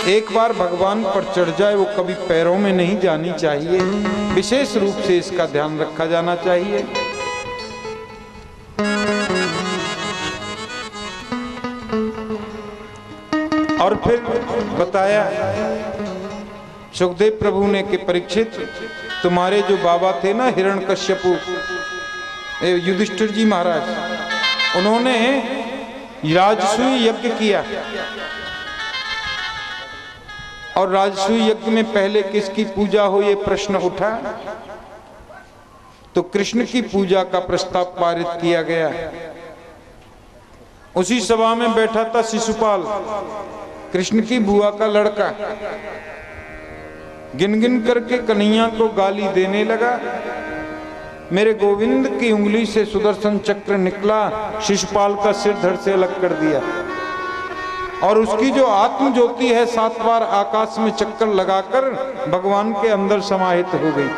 एक बार भगवान पर चढ़ जाए वो कभी पैरों में नहीं जानी चाहिए। विशेष रूप से इसका ध्यान रखा जाना चाहिए। और फिर बताया सुखदेव प्रभु ने कि परीक्षित, तुम्हारे जो बाबा थे ना हिरण्यकश्यपु, युधिष्ठिर जी महाराज, उन्होंने राजसूय यज्ञ किया और राजसूय यज्ञ में पहले किसकी पूजा हो ये प्रश्न उठा तो कृष्ण की पूजा का प्रस्ताव पारित किया गया। उसी सभा में बैठा था शिशुपाल, कृष्ण की बुआ का लड़का, गिन गिन करके कन्हैया को गाली देने लगा। मेरे गोविंद की उंगली से सुदर्शन चक्र निकला, शिशुपाल का सिर धड़ से अलग कर दिया और उसकी जो आत्म ज्योति है 7 बार आकाश में चक्कर लगाकर भगवान के अंदर समाहित हो गई,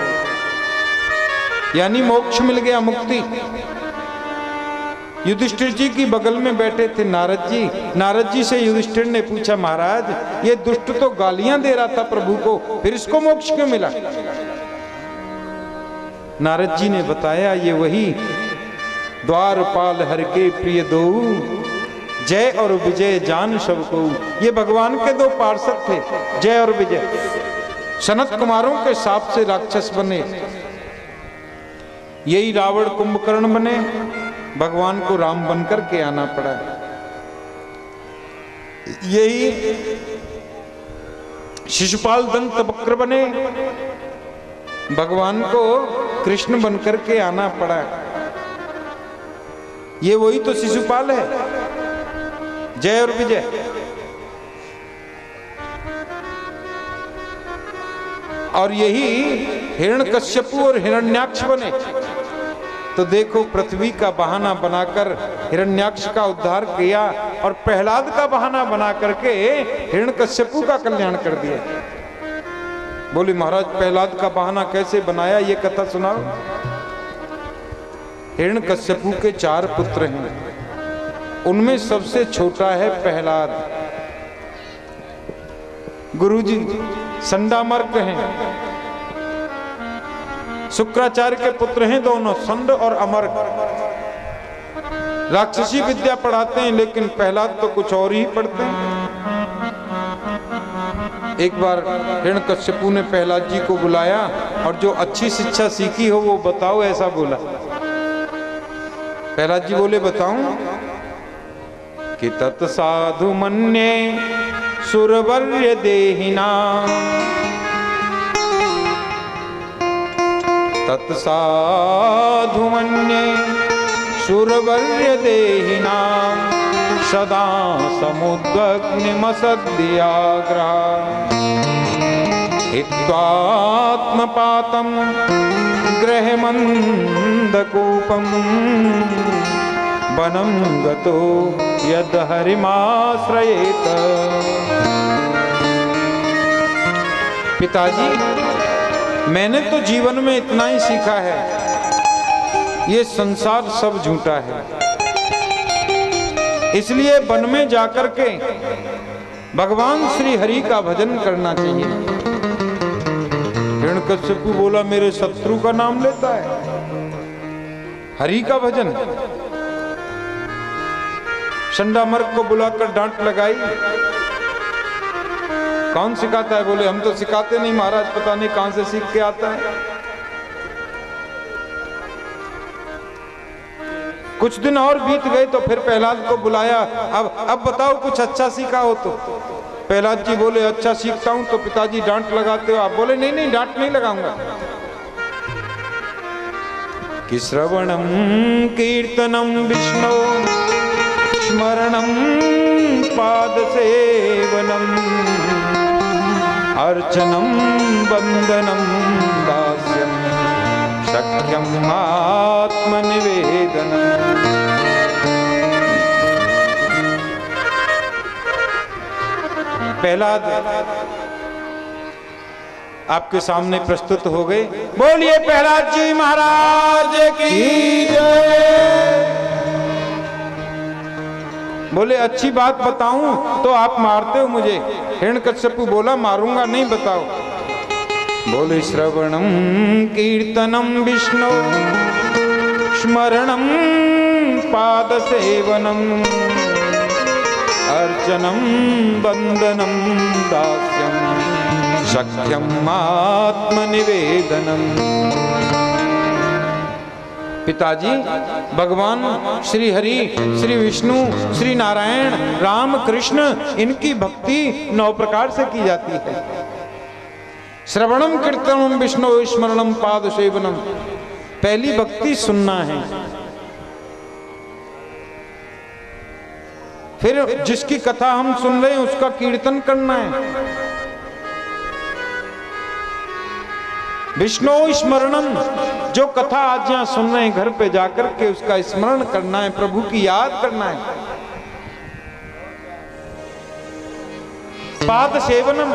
यानी मोक्ष मिल गया, मुक्ति। युधिष्ठिर जी की बगल में बैठे थे नारद जी। नारद जी से युधिष्ठिर ने पूछा, महाराज ये दुष्ट तो गालियां दे रहा था प्रभु को, फिर इसको मोक्ष क्यों मिला? नारद जी ने बताया, ये वही द्वारपाल हर के प्रिय दो, जय और विजय जान सबको। ये भगवान के 2 पार्षद थे, जय और विजय। सनत कुमारों के शाप से राक्षस बने, यही रावण कुंभकर्ण बने, भगवान को राम बनकर के आना पड़ा। यही शिशुपाल दंत वक्र बने, भगवान को कृष्ण बनकर के आना पड़ा। ये वही तो शिशुपाल है, जय और विजय। और यही हिरण्यकश्यपु और हिरण्याक्ष बने। तो देखो, पृथ्वी का बहाना बनाकर हिरण्याक्ष का उद्धार किया और प्रहलाद का बहाना बना करके हिरण्यकश्यपु का कल्याण कर दिया। बोले महाराज प्रहलाद का बहाना कैसे बनाया, ये कथा सुनाओ। हिरण्यकश्यपु के 4 पुत्र हैं, उनमें सबसे छोटा है प्रहलाद। गुरुजी संडामर्क हैं, शुक्राचार्य के पुत्र हैं दोनों, संड और अमर्क। राक्षसी विद्या पढ़ाते हैं, लेकिन प्रहलाद तो कुछ और ही पढ़ते हैं। एक बार हिरण्यकश्यपु ने प्रहलाद जी को बुलाया और जो अच्छी शिक्षा सीखी हो वो बताओ, ऐसा बोला। प्रहलाद जी बोले, बताऊं? कि तत्साधु मन्ये सुरवर्य देहिना, तत्साधु मन्ये सुरवर्य देहिना, सदा समुद्रग्निमसद्याग्रह हित्वात्मपातं गृहमन्दकूपं वनं गतो यद हरिमाश्रयेत। पिताजी, मैंने तो जीवन में इतना ही सीखा है, ये संसार सब झूठा है, इसलिए वन में जाकर के भगवान श्री हरि का भजन करना चाहिए। हिरण्यकश्यपु बोला, मेरे शत्रु का नाम लेता है, हरि का भजन। संडामर्क को बुलाकर डांट लगाई, कौन सिखाता है? बोले, हम तो सिखाते नहीं महाराज, पता नहीं कहां से सीख के आता है। कुछ दिन और बीत गए तो फिर प्रहलाद को बुलाया, अब बताओ कुछ अच्छा सीखा हो तो। प्रहलाद जी बोले, अच्छा सीखता हूं तो पिताजी डांट लगाते हो आप? बोले, नहीं नहीं, डांट नहीं लगाऊंगा। कि श्रवणम कीर्तनम विष्णु स्मरणम पाद सेवनम अर्चनम वंदनम दास्यम सख्यम आत्मनिवेदनम। प्रहलाद आपके सामने प्रस्तुत हो गए। बोलिए प्रहलाद जी महाराज की जय, बोले अच्छी बात बताऊं तो आप मारते हो मुझे। हिरण्यकश्यपु बोला मारूंगा नहीं, बताओ। बोले श्रवणम कीर्तनम विष्णु स्मरणम पाद सेवनम अर्चनम वंदनम दास्यम सख्यम आत्मनिवेदनम। पिताजी, भगवान श्री हरि, श्री विष्णु, श्री नारायण, राम, कृष्ण, इनकी भक्ति 9 प्रकार से की जाती है। श्रवणम कीर्तनम विष्णु स्मरणम पाद सेवनम। पहली भक्ति सुनना है, फिर जिसकी कथा हम सुन रहे हैं उसका कीर्तन करना है। विष्णु स्मरणम, जो कथा आज यहां सुन रहे हैं घर पे जाकर के उसका स्मरण करना है, प्रभु की याद करना है। पाद सेवनम,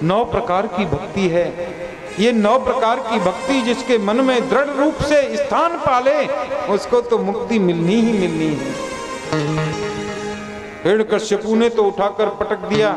9 प्रकार की भक्ति है। ये 9 प्रकार की भक्ति जिसके मन में दृढ़ रूप से स्थान पाले उसको तो मुक्ति मिलनी ही मिलनी है। हिरण्यकश्यपु ने तो उठाकर पटक दिया,